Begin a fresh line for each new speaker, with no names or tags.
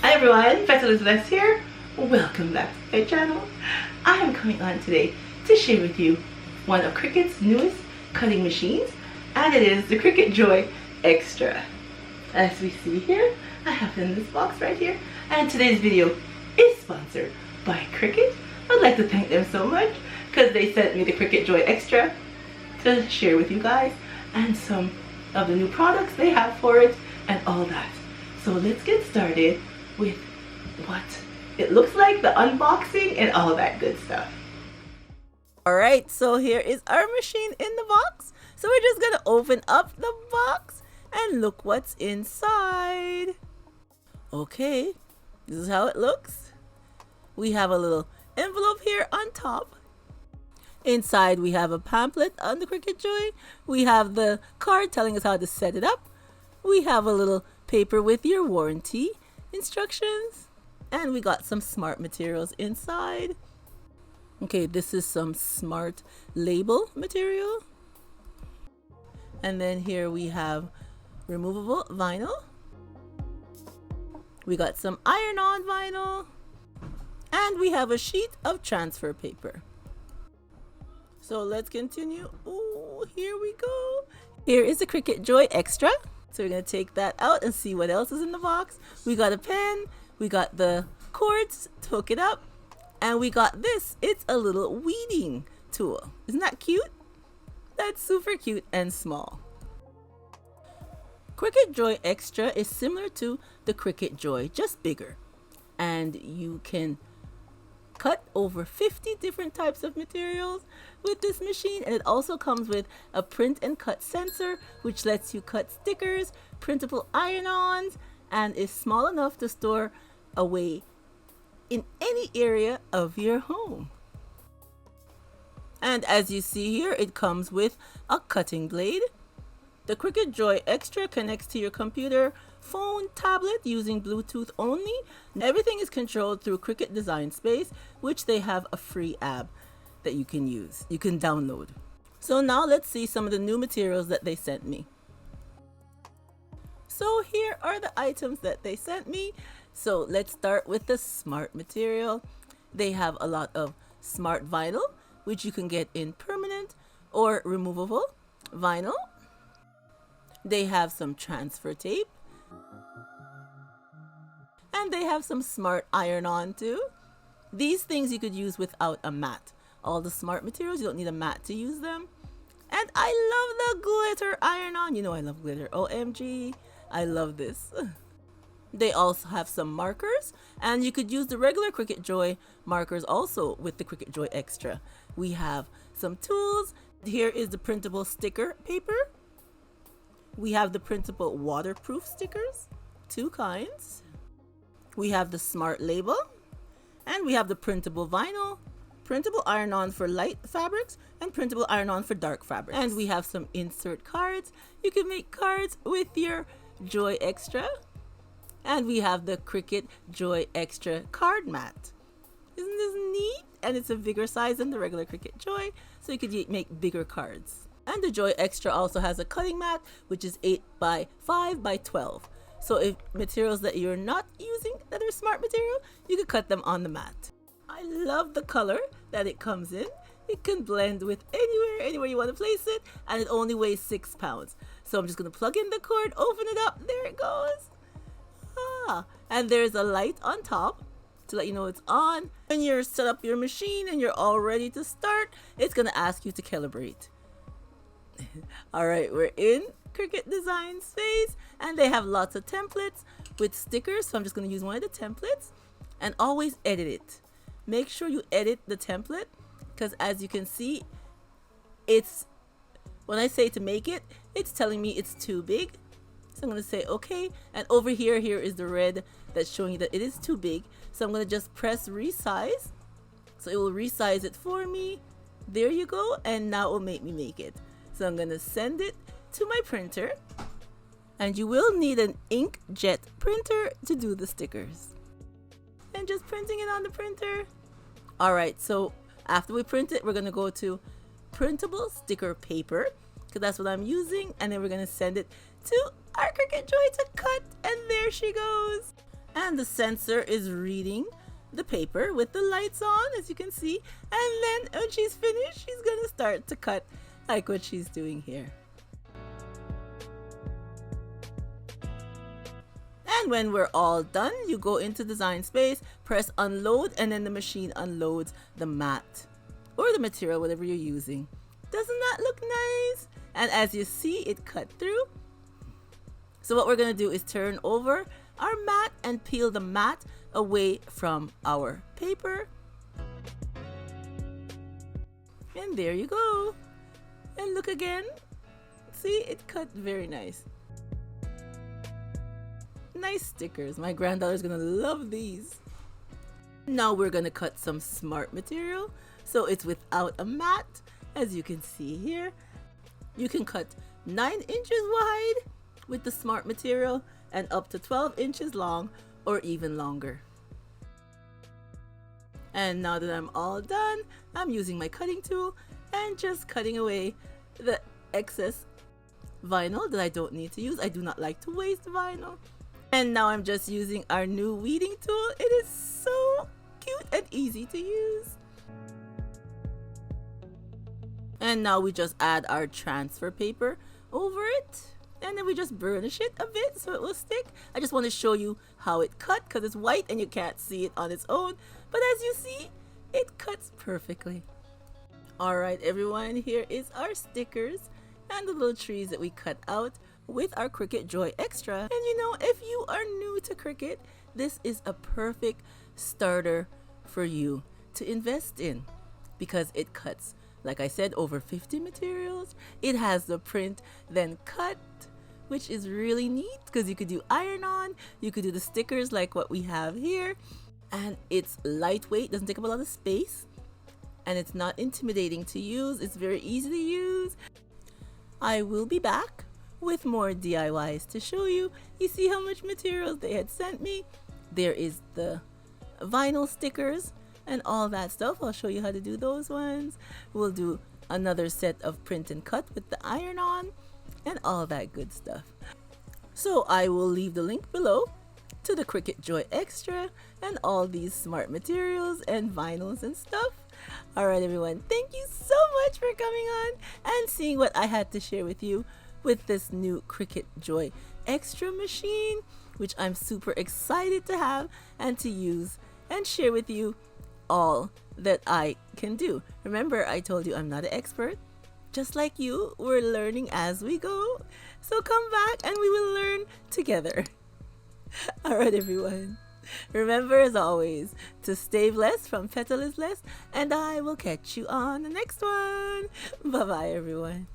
Hi everyone, Petalisbless here. Welcome back to my channel. I am coming on today to share with you one of Cricut's newest cutting machines, and it is the Cricut Joy Extra. As we see here, I have it in this box right here, and today's video is sponsored by Cricut. I'd like to thank them so much because they sent me the Cricut Joy Extra to share with you guys and some of the new products they have for it and all that. So let's get started with what it looks like, the unboxing and all that good stuff. Alright, so here is our machine in the box. So we're just gonna open up the box and look what's inside. Okay, this is how it looks. We have a little envelope here on top. Inside we have a pamphlet on the Cricut Joy. We have the card telling us how to set it up. We have a little paper with your warranty instructions. And we got some smart materials inside. Okay, this is some smart label material. And then here we have removable vinyl. We got some iron-on vinyl. And we have a sheet of transfer paper. So let's continue. Oh, here we go. Here is the Cricut Joy Extra. So we're going to take that out and see what else is in the box. We got a pen. We got the cords to hook it up. And we got this. It's a little weeding tool. Isn't that cute? That's super cute and small. Cricut Joy Extra is similar to the Cricut Joy, just bigger. And you can cut over 50 different types of materials with this machine, and it also comes with a print and cut sensor which lets you cut stickers, printable iron-ons, and is small enough to store away in any area of your home. And as you see here, it comes with a cutting blade. The Cricut Joy Extra connects to your computer, phone, tablet using Bluetooth only. Everything is controlled through Cricut Design Space, which they have a free app that you can use. You can download. So now let's see some of the new materials that they sent me. So here are the items that they sent me. So let's start with the smart material. They have a lot of smart vinyl, which you can get in permanent or removable vinyl. They have some transfer tape. And they have some smart iron-on too. These things you could use without a mat. All the smart materials, you don't need a mat to use them. And I love the glitter iron-on. You know I love glitter. OMG, I love this. They also have some markers, and you could use the regular Cricut Joy markers also with the Cricut Joy Extra. We have some tools. Here is the printable sticker paper. We have the printable waterproof stickers, 2 kinds. We have the smart label, and we have the printable vinyl, printable iron-on for light fabrics, and printable iron-on for dark fabrics. And we have some insert cards. You can make cards with your Joy Extra. And we have the Cricut Joy Extra card mat. Isn't this neat? And it's a bigger size than the regular Cricut Joy, so you could make bigger cards. And the Joy Extra also has a cutting mat, which is 8 by 5 by 12. So if materials that you're not using that are smart material, you can cut them on the mat. I love the color that it comes in. It can blend with anywhere you want to place it, and it only weighs 6 pounds. So I'm just going to plug in the cord, open it up, there it goes. And there's a light on top to let you know it's on. When you're set up your machine and you're all ready to start, it's going to ask you to calibrate. Alright, we're in Cricut Design Space, and they have lots of templates with stickers, so I'm just going to use one of the templates, and always edit it. Make sure you edit the template, because as you can see, when I say to make it, it's telling me it's too big. So I'm going to say okay, and over here is the red that's showing you that it is too big. So I'm going to just press resize, so it will resize it for me. There you go, and now it will make me make it. So I'm going to send it to my printer, and you will need an inkjet printer to do the stickers. And just printing it on the printer. Alright, so after we print it, we're going to go to printable sticker paper, because that's what I'm using, and then we're going to send it to our Cricut Joy to cut, and there she goes. And the sensor is reading the paper with the lights on, as you can see. And then when she's finished, she's gonna start to cut like what she's doing here. And when we're all done, you go into Design Space, press unload, and then the machine unloads the mat or the material, whatever you're using. Doesn't that look nice? And as you see, it cut through. So what we're gonna do is turn over our mat and peel the mat away from our paper. And there you go. And look again. See, it cut very nice. Nice stickers. My granddaughter's gonna love these. Now we're gonna cut some smart material. So it's without a mat, as you can see here. You can cut 9 inches wide with the smart material and up to 12 inches long or even longer. And now that I'm all done, I'm using my cutting tool and just cutting away the excess vinyl that I don't need to use. I do not like to waste vinyl. And now I'm just using our new weeding tool. It is so cute and easy to use. And now we just add our transfer paper over it. And then we just burnish it a bit so it will stick. I just want to show you how it cut because it's white and you can't see it on its own. But as you see, it cuts perfectly. Alright everyone, here is our stickers and the little trees that we cut out with our Cricut Joy Extra. And you know, if you are new to Cricut, this is a perfect starter for you to invest in because it cuts, like I said, over 50 materials. It has the print then cut, which is really neat because you could do iron on, you could do the stickers like what we have here, and it's lightweight, doesn't take up a lot of space, and it's not intimidating to use. It's very easy to use. I will be back with more DIYs to show you. You see how much materials they had sent me. There is the vinyl stickers and all that stuff. I'll show you how to do those ones. We'll do another set of print and cut with the iron on and all that good stuff. So I will leave the link below to the Cricut Joy Extra and all these smart materials and vinyls and stuff. Alright everyone, thank you so much for coming on and seeing what I had to share with you with this new Cricut Joy Extra machine, which I'm super excited to have and to use and share with you all that I can do. Remember, I told you I'm not an expert. Just like you, we're learning as we go. So come back and we will learn together. Alright everyone, remember as always to stay blessed from Petalisbless, and I will catch you on the next one. Bye bye everyone.